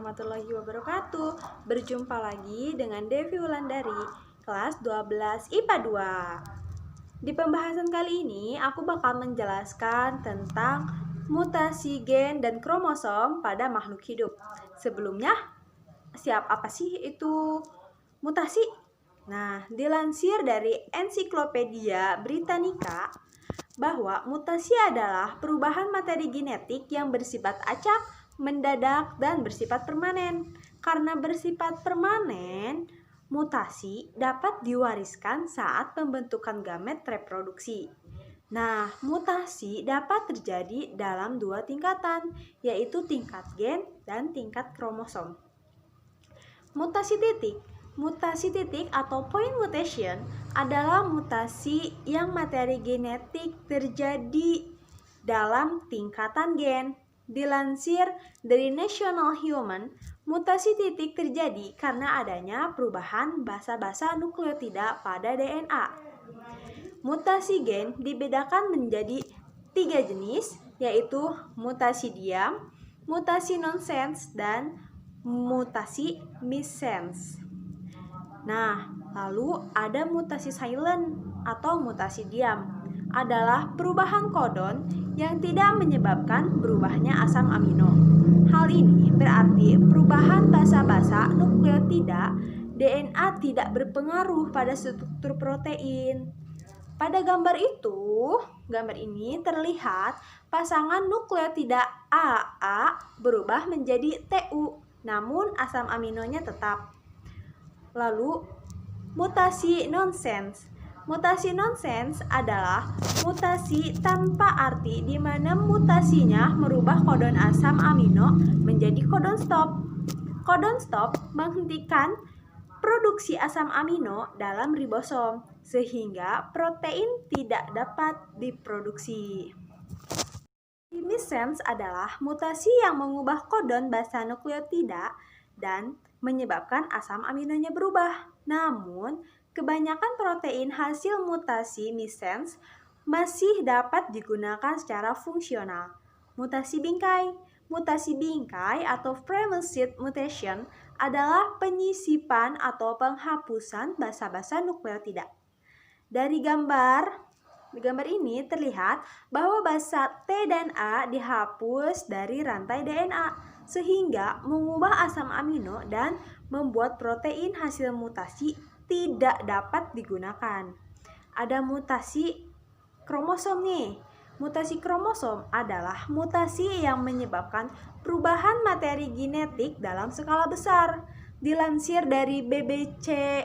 warahmatullahi wabarakatuh. Berjumpa lagi dengan Devi Wulandari, kelas 12 IPA 2. Di pembahasan kali ini, aku bakal menjelaskan tentang mutasi gen dan kromosom pada makhluk hidup. Sebelumnya, apa sih itu mutasi? Nah, dilansir dari Ensiklopedia Britannica, bahwa mutasi adalah perubahan materi genetik yang bersifat acak, mendadak, dan bersifat permanen. Karena bersifat permanen, mutasi dapat diwariskan saat pembentukan gamet reproduksi. Nah, mutasi dapat terjadi dalam dua tingkatan, yaitu tingkat gen dan tingkat kromosom. Mutasi titik atau point mutation adalah mutasi yang materi genetik terjadi dalam tingkatan gen. Dilansir dari National Human, mutasi titik terjadi karena adanya perubahan basa-basa nukleotida pada DNA. Mutasi gen dibedakan menjadi 3 jenis, yaitu mutasi diam, mutasi nonsense, dan mutasi missense. Nah, lalu ada mutasi silent atau mutasi diam, adalah perubahan kodon yang tidak menyebabkan berubahnya asam amino. Hal ini berarti perubahan basa-basa nukleotida DNA tidak berpengaruh pada struktur protein. Pada gambar ini terlihat pasangan nukleotida AA berubah menjadi TU, namun asam aminonya tetap. Lalu, mutasi nonsense. Mutasi nonsense adalah mutasi tanpa arti di mana mutasinya merubah kodon asam amino menjadi kodon stop. Kodon stop menghentikan produksi asam amino dalam ribosom sehingga protein tidak dapat diproduksi. Missense adalah mutasi yang mengubah kodon basa nukleotida dan menyebabkan asam aminonya berubah. Namun, kebanyakan protein hasil mutasi missense masih dapat digunakan secara fungsional. Mutasi bingkai. Mutasi bingkai atau primal-seed mutation adalah penyisipan atau penghapusan basa-basa nukleotida. Dari gambar ini terlihat bahwa basa T dan A dihapus dari rantai DNA sehingga mengubah asam amino dan membuat protein hasil mutasi tidak dapat digunakan. Ada mutasi kromosom nih. Mutasi kromosom adalah mutasi yang menyebabkan perubahan materi genetik dalam skala besar. Dilansir dari bbc.co.uk,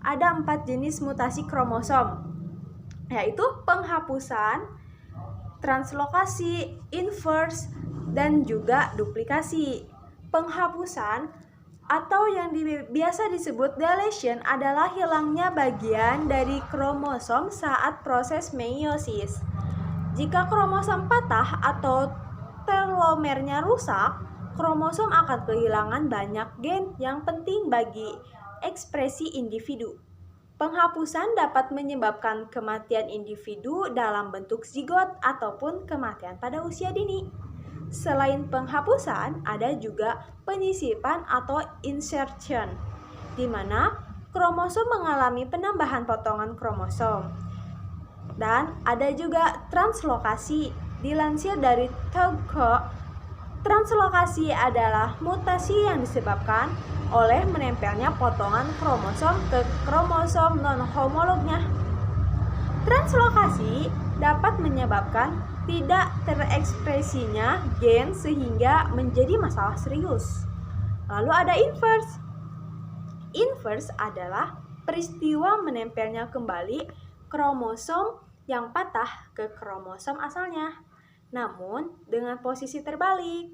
ada 4 jenis mutasi kromosom, yaitu penghapusan, translokasi, inverse, dan juga duplikasi. Penghapusan atau yang biasa disebut deletion adalah hilangnya bagian dari kromosom saat proses meiosis. Jika kromosom patah atau telomernya rusak, kromosom akan kehilangan banyak gen yang penting bagi ekspresi individu. Penghapusan dapat menyebabkan kematian individu dalam bentuk zigot ataupun kematian pada usia dini. Selain penghapusan, ada juga penyisipan atau insertion, di mana kromosom mengalami penambahan potongan kromosom. Dan ada juga translokasi. Dilansir dari Tauco, translokasi adalah mutasi yang disebabkan oleh menempelnya potongan kromosom ke kromosom non-homolognya. Translokasi dapat menyebabkan tidak terekspresinya gen sehingga menjadi masalah serius. Lalu ada inverse. Inverse adalah peristiwa menempelnya kembali kromosom yang patah ke kromosom asalnya, namun dengan posisi terbalik.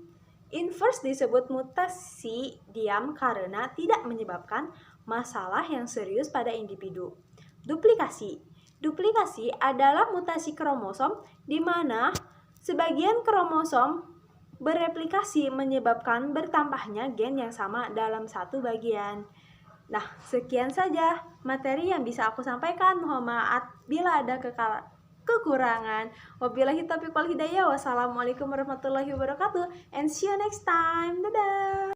Inverse disebut mutasi diam karena tidak menyebabkan masalah yang serius pada individu. Duplikasi adalah mutasi kromosom di mana sebagian kromosom bereplikasi menyebabkan bertambahnya gen yang sama dalam satu bagian. Nah, sekian saja materi yang bisa aku sampaikan. Mohon maaf bila ada kekurangan. Wabillahi taufiq wal hidayah. Wassalamualaikum warahmatullahi wabarakatuh. And see you next time. Dadah.